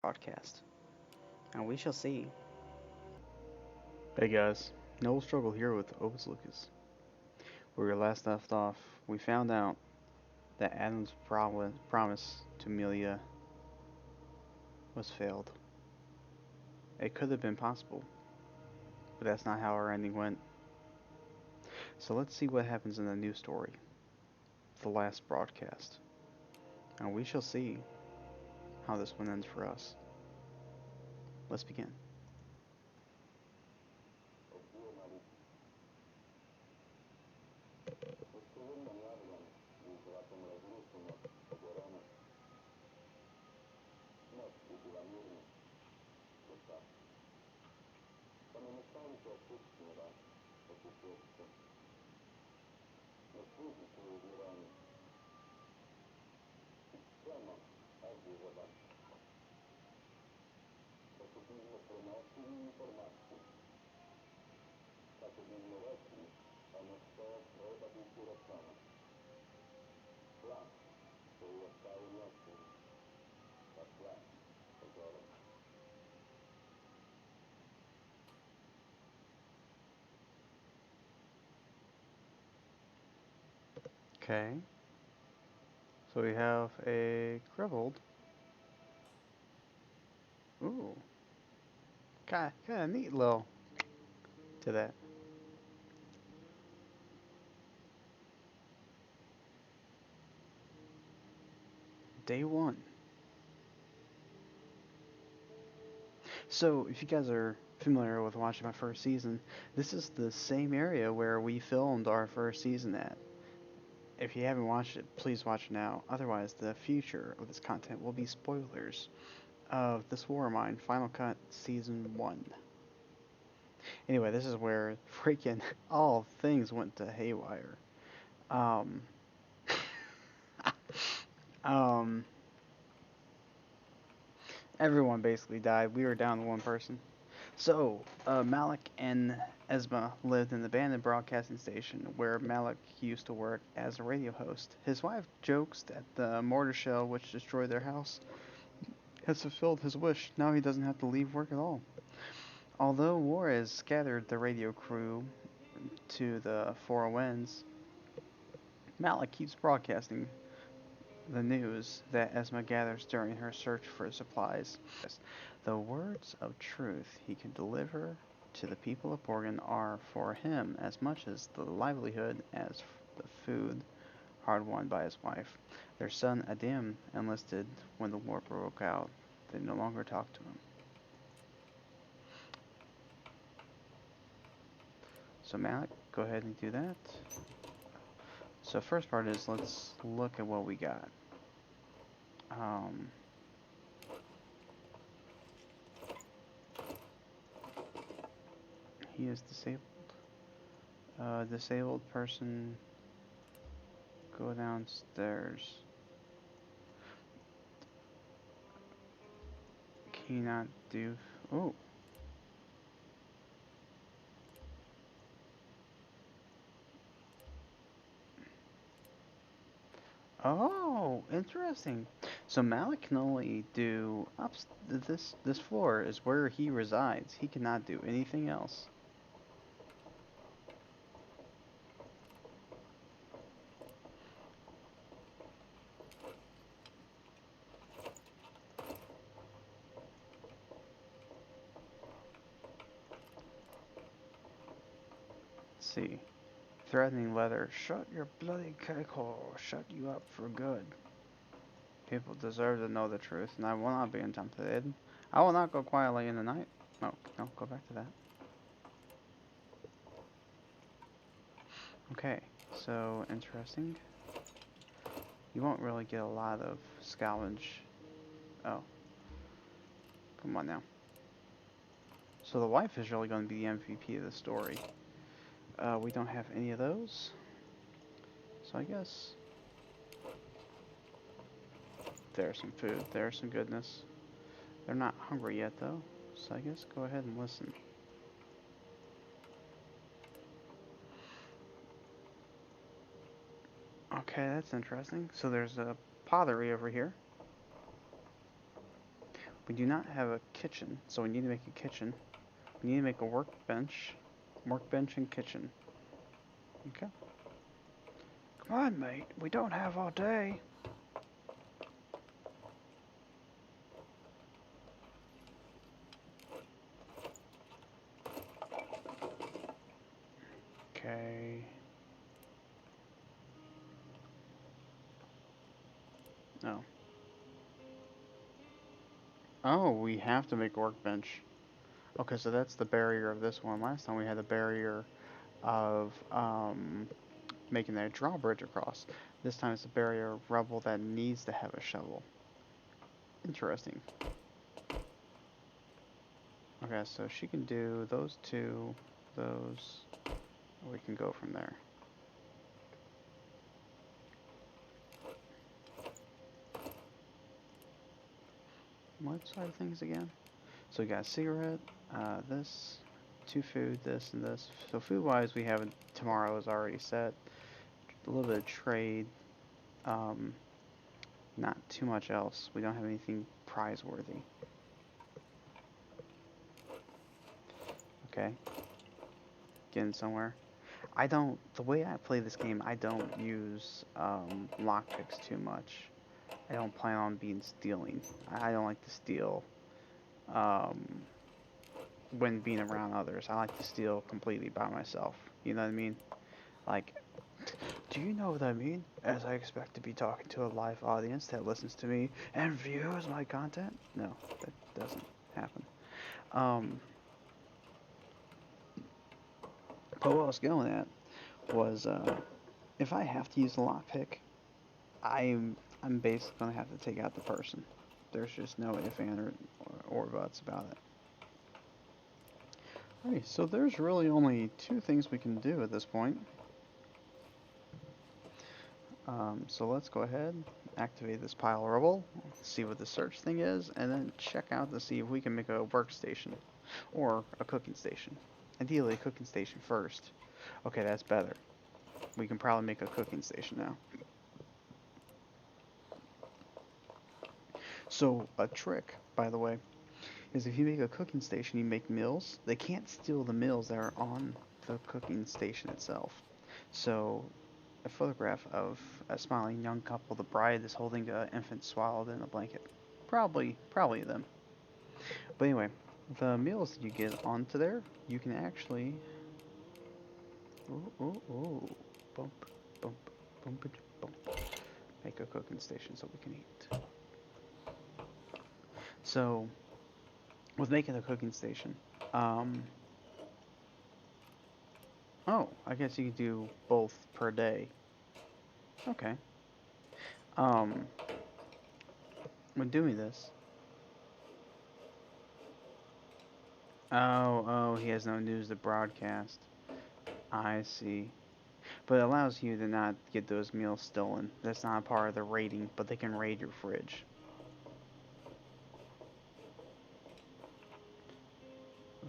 broadcast, and we shall see. Hey guys, Noel Struggle here with Opus Lucas. Where we last left off, we found out that Adam's promise to Amelia was failed. It could have been possible, but that's not how our ending went. So let's see what happens in the new story, the last broadcast, and we shall see how this one ends for us. Let's begin. Okay, so we have a crippled. Ooh, kind of neat little to that. Day one. So, if you guys are familiar with watching my first season, this is the same area where we filmed our first season at. If you haven't watched it, please watch it now. Otherwise, the future of this content will be spoilers of This War of Mine Final Cut Season 1. Anyway, this is where freaking all things went to haywire. Um, um, everyone basically died. We were down to one person. So, Malik and Esma lived in the abandoned broadcasting station where Malik used to work as a radio host. His wife jokes that the mortar shell which destroyed their house has fulfilled his wish. Now he doesn't have to leave work at all. Although war has scattered the radio crew to the four winds, Malik keeps broadcasting the news that Esma gathers during her search for supplies. The words of truth he can deliver to the people of Borgen are for him as much as the livelihood as the food hard won by his wife. Their son Adim enlisted when the war broke out. They no longer talk to him. So Malik, go ahead and do that. So first part is let's look at what we got. Um, he is disabled. Disabled person, go downstairs. Cannot do. Oh, oh, interesting. So Malik can only do up. This floor is where he resides. He cannot do anything else. Let's see. Threatening letter. Shut your bloody cackhole. Shut you up for good. People deserve to know the truth, and I will not be intimidated. I will not go quietly in the night. No, no, go back to that. Okay, so interesting. You won't really get a lot of scavenge. Oh, come on now. So the wife is really going to be the MVP of the story. We don't have any of those. So I guess there's some food. There's some goodness. They're not hungry yet though. So I guess go ahead and listen. Okay, that's interesting. So there's a pottery over here. We do not have a kitchen, so we need to make a kitchen. We need to make a workbench. Workbench and kitchen. Okay. Come on, mate. We don't have all day. Okay. Oh. Oh, we have to make a workbench. Okay, so that's the barrier of this one. Last time we had the barrier of making that drawbridge across. This time it's a barrier of rubble that needs to have a shovel. Interesting. Okay, so she can do those two, those. We can go from there. What side of things again? So we got a cigarette, this, two food, this, and this. So food-wise, we have tomorrow is already set. A little bit of trade. Not too much else. We don't have anything prize-worthy. Okay. Getting somewhere. The way I play this game, I don't use lockpicks too much. I don't plan on stealing. I don't like to steal when being around others. I like to steal completely by myself. You know what I mean? Like, do you know what I mean? As I expect to be talking to a live audience that listens to me and views my content? No, that doesn't happen. But what I was going at was, if I have to use a lockpick, I'm basically gonna have to take out the person. There's just no if, and, or buts about it. Alright, so there's really only two things we can do at this point. So let's go ahead, activate this pile of rubble, see what the search thing is, and then check out to see if we can make a workstation or a cooking station. Ideally, a cooking station first. Okay, that's better. We can probably make a cooking station now. So, a trick, by the way, is if you make a cooking station, you make mills. They can't steal the mills that are on the cooking station itself. So, a photograph of a smiling young couple. The bride is holding an infant swallowed in a blanket. Probably them. But anyway, the meals that you get onto there, you can actually. Bump, bump, bump, bump. Make a cooking station so we can eat. So, with making a cooking station, oh, I guess you can do both per day. Okay. When doing this. Oh, he has no news to broadcast. I see. But it allows you to not get those meals stolen. That's not a part of the raiding, but they can raid your fridge.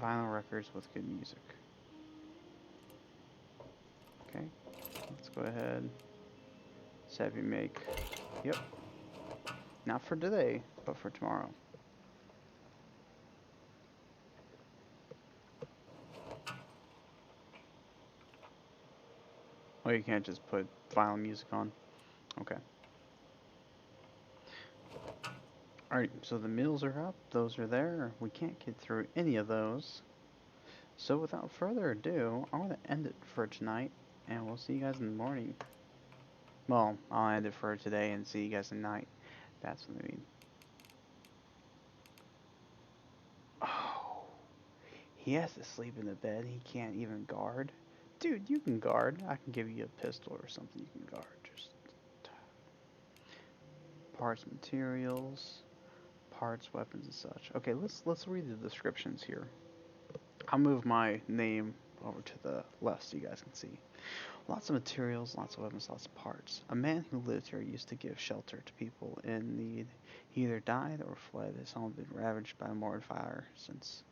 Vinyl records with good music. Okay, let's go ahead. Have you make. Yep. Not for today, but for tomorrow. Oh, you can't just put vinyl music on. Okay. Alright, so the meals are up. Those are there. We can't get through any of those. So without further ado, I'm going to end it for tonight, and we'll see you guys in the morning. Well, I'll end it for today and see you guys at night. That's what I mean. Oh, he has to sleep in the bed. He can't even guard. Dude, you can guard. I can give you a pistol or something you can guard. Just parts, materials, parts, weapons, and such. Okay, let's read the descriptions here. I'll move my name over to the left so you guys can see. Lots of materials, lots of weapons, lots of parts. A man who lived here used to give shelter to people in need. He either died or fled. His home had been ravaged by a mortar fire since.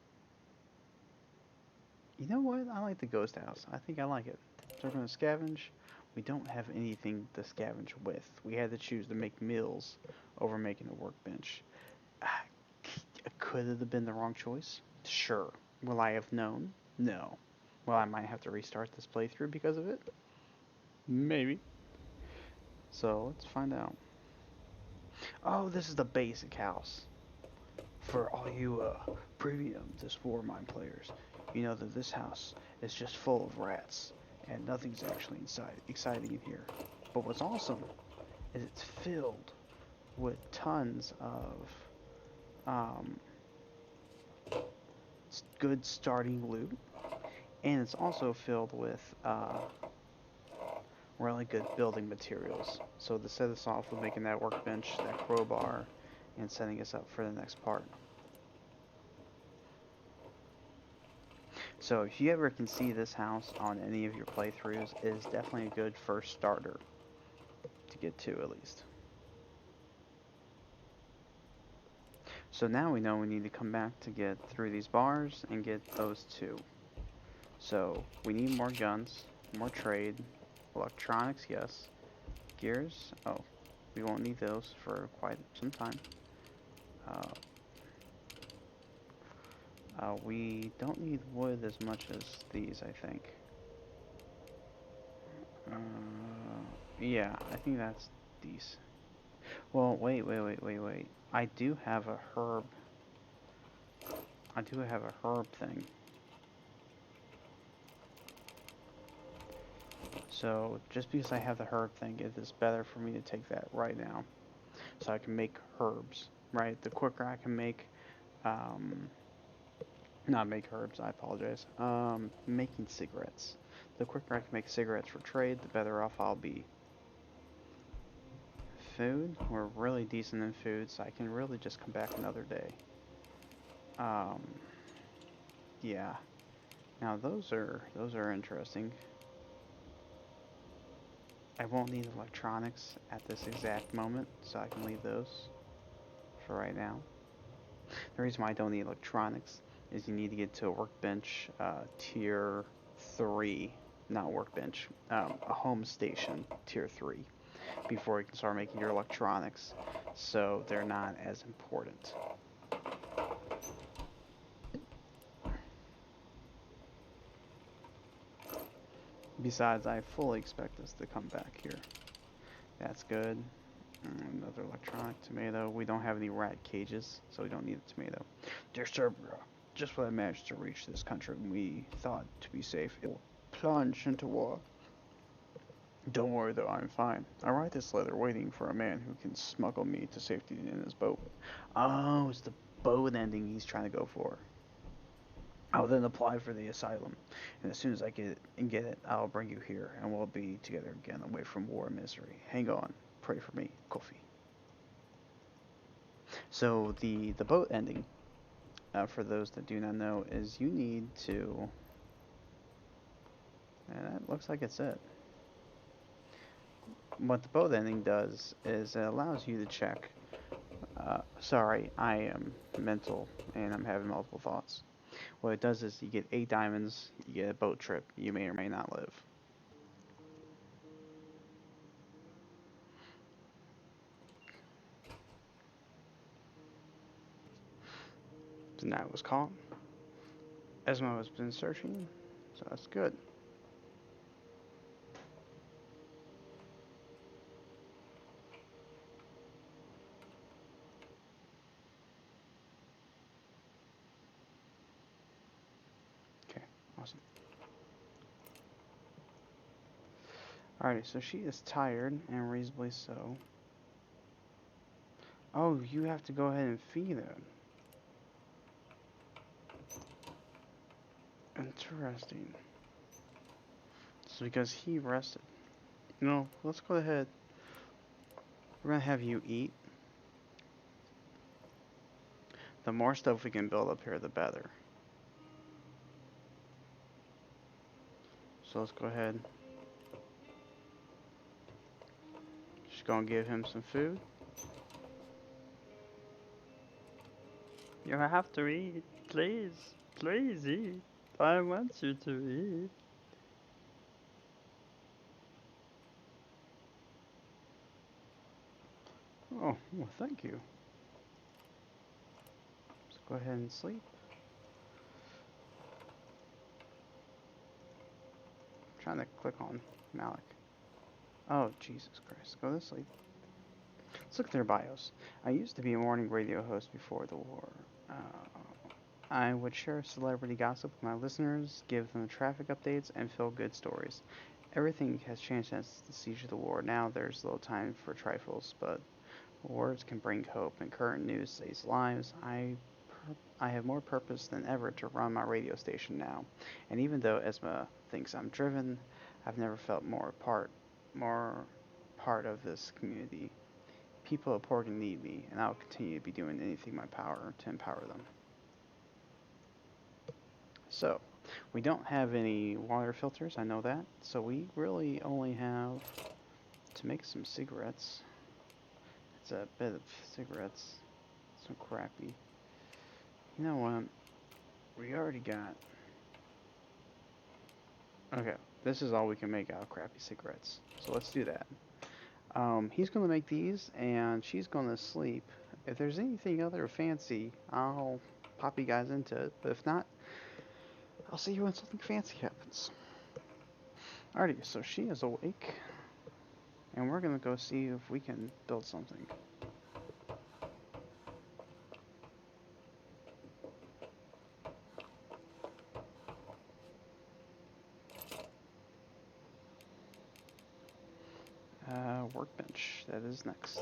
You know what? I like the ghost house. I think I like it. So we're going to scavenge. We don't have anything to scavenge with. We had to choose to make meals over making a workbench. Could it have been the wrong choice? Sure. Will I have known? No. Well, I might have to restart this playthrough because of it? Maybe. So, let's find out. Oh, this is the basic house. For all you premium This War Mine players, you know that this house is just full of rats, and nothing's actually exciting in here. But what's awesome is it's filled with tons of um, good starting loot, and it's also filled with really good building materials. So to set us off with making that workbench, that crowbar, and setting us up for the next part. So if you ever can see this house on any of your playthroughs, it is definitely a good first starter to get to at least. So now we know we need to come back to get through these bars and get those two. So we need more guns, more trade, electronics, yes. Gears, oh, we won't need those for quite some time. We don't need wood as much as these, I think. Yeah, I think that's these. Well, wait. I do have a herb. I do have a herb thing. So, just because I have the herb thing, it is better for me to take that right now. So I can make herbs, right? The quicker I can make, not make herbs, I apologize. Making cigarettes. The quicker I can make cigarettes for trade, the better off I'll be. Food, we're really decent in food, so I can really just come back another day. Yeah. Now those are interesting. I won't need electronics at this exact moment, so I can leave those for right now. The reason why I don't need electronics is you need to get to a workbench tier 3, not workbench, a home station tier 3 before you can start making your electronics, so they're not as important. Besides, I fully expect us to come back here. That's good. Another electronic tomato. We don't have any rat cages, so we don't need a tomato. Dear Cerberus, just when I managed to reach this country we thought to be safe, it will plunge into war. Don't worry though, I'm fine. I write this letter waiting for a man who can smuggle me to safety in his boat. Oh, it's the boat ending he's trying to go for. I'll then apply for the asylum, and as soon as I get it, I'll bring you here, and we'll be together again, away from war and misery. Hang on, pray for me, Kofi. So the boat ending, for those that do not know, is you need to, and that looks like it's it. What the boat ending does is it allows you to check. Sorry, I am mental and I'm having multiple thoughts. What it does is you get 8 diamonds, you get a boat trip, you may or may not live. The night was caught. Esma has been searching, so that's good. Okay, awesome. Alrighty, so she is tired, and reasonably so. Oh, you have to go ahead and feed it. Interesting. So because he rested. No, let's go ahead. We're gonna have you eat. The more stuff we can build up here, the better. So let's go ahead. Just gonna give him some food. You have to eat, please. Please eat. I want you to eat. Oh, well, thank you. Go ahead and sleep. I'm trying to click on Malik. Oh, Jesus Christ. Go to sleep. Let's look at their bios. I used to be a morning radio host before the war. Uh, I would share celebrity gossip with my listeners, give them traffic updates, and feel good stories. Everything has changed since the siege of the war. Now there's little time for trifles, but words can bring hope, and current news saves lives. I have more purpose than ever to run my radio station now. And even though Esma thinks I'm driven, I've never felt more part of this community. People at Portland need me, and I'll continue to be doing anything in my power to empower them. So, we don't have any water filters, I know that. So we really only have to make some cigarettes. It's a bit of cigarettes. Some crappy. You know what? We already got... Okay, this is all we can make out of crappy cigarettes. So let's do that. He's going to make these, and she's going to sleep. If there's anything other fancy, I'll pop you guys into it. But if not, I'll see you when something fancy happens. Alrighty, so she is awake, and we're going to go see if we can build something. Workbench, that is next.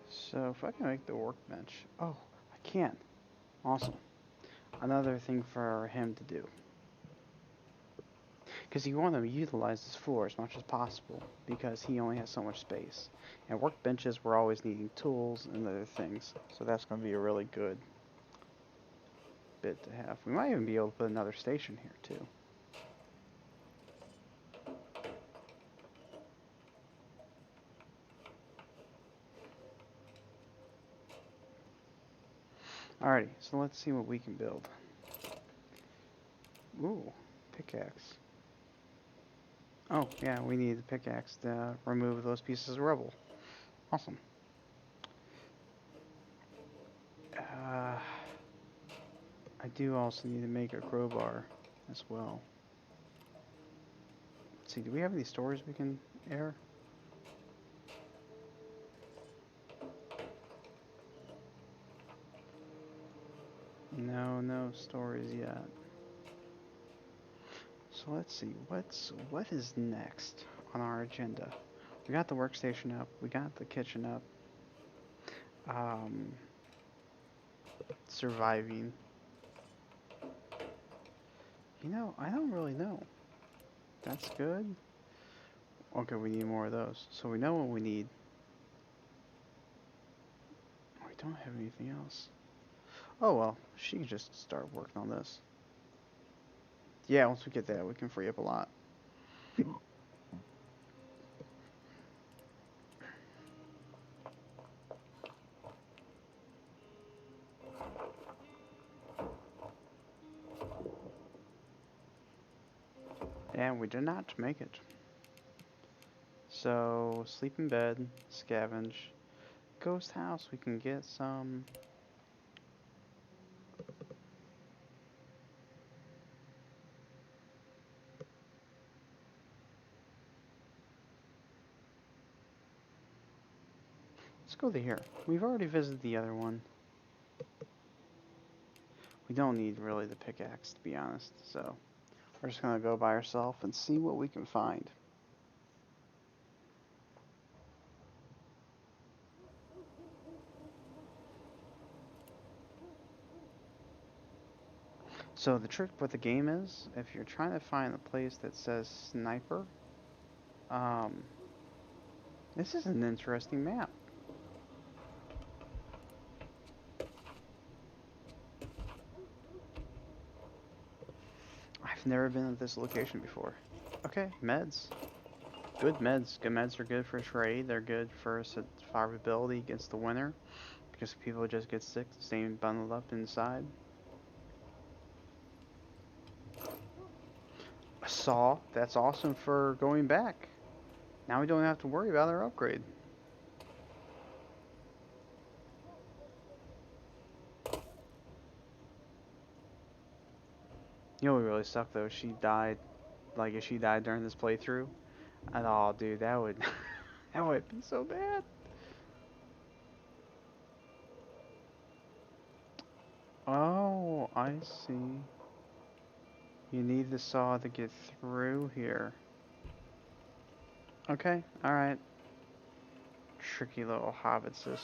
So if I can make the workbench, oh, I can. Awesome. Another thing for him to do. Because you want to utilize this floor as much as possible, because he only has so much space. And workbenches, we're always needing tools and other things, so that's going to be a really good bit to have. We might even be able to put another station here too. Alrighty, so let's see what we can build. Ooh, pickaxe. Oh, yeah, we need the pickaxe to remove those pieces of rubble. Awesome. I do also need to make a crowbar as well. Let's see, do we have any stores we can air? No, no stories yet. So let's see, what is next on our agenda? We got the workstation up, we got the kitchen up. Surviving. You know, I don't really know. That's good. Okay, we need more of those. So we know what we need. We don't have anything else. Oh well, she can just start working on this. Yeah, once we get that, we can free up a lot. And we did not make it. So, sleep in bed, scavenge. Ghost house, we can get some... Let's go to here. We've already visited the other one. We don't need really the pickaxe, to be honest, so... We're just gonna go by ourselves and see what we can find. So the trick with the game is, if you're trying to find a place that says sniper, this is an interesting map. I've never been at this location before. Okay, meds. Good meds. Good meds are good for trade. They're good for survivability against the winter, because people just get sick staying bundled up inside. A saw. That's awesome for going back. Now we don't have to worry about our upgrade. You know what really sucked though? She died. Like if she died during this playthrough, oh dude, that would that would be so bad. Oh, I see. You need the saw to get through here. Okay, alright. Tricky little hobbitses.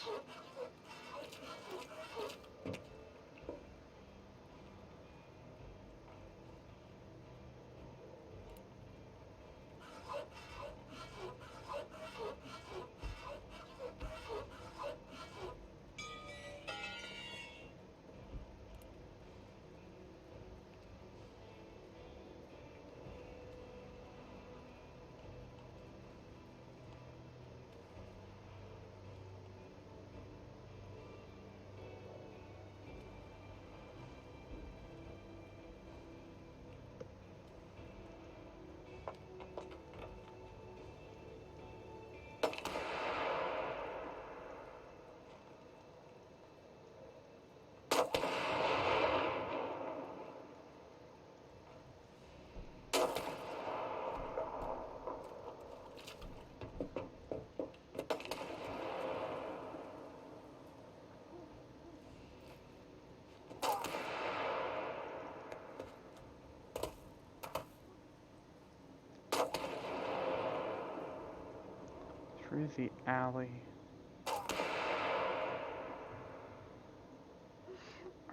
Through the alley.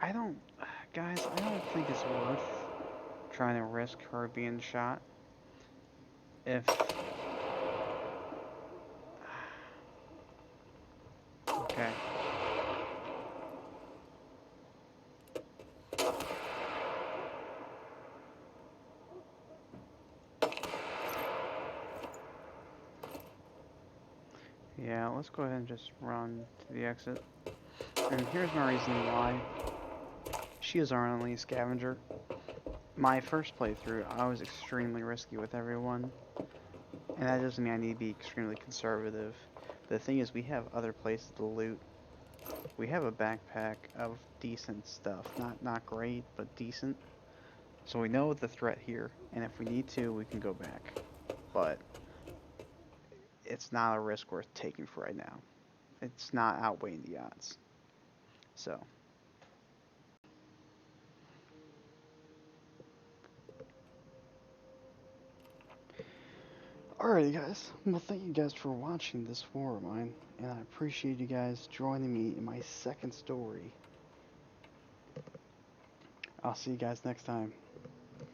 I don't, guys, I don't think it's worth trying to risk her being shot. If, okay. Yeah, let's go ahead and just run to the exit. And here's my reason why. She is our only scavenger. My first playthrough, I was extremely risky with everyone. And that doesn't mean I need to be extremely conservative. The thing is, we have other places to loot. We have a backpack of decent stuff. Not great, but decent. So we know the threat here, and if we need to, we can go back. But it's not a risk worth taking for right now. It's not outweighing the odds. So. Alrighty guys, well thank you guys for watching this war of mine, and I appreciate you guys joining me in my second story. I'll see you guys next time.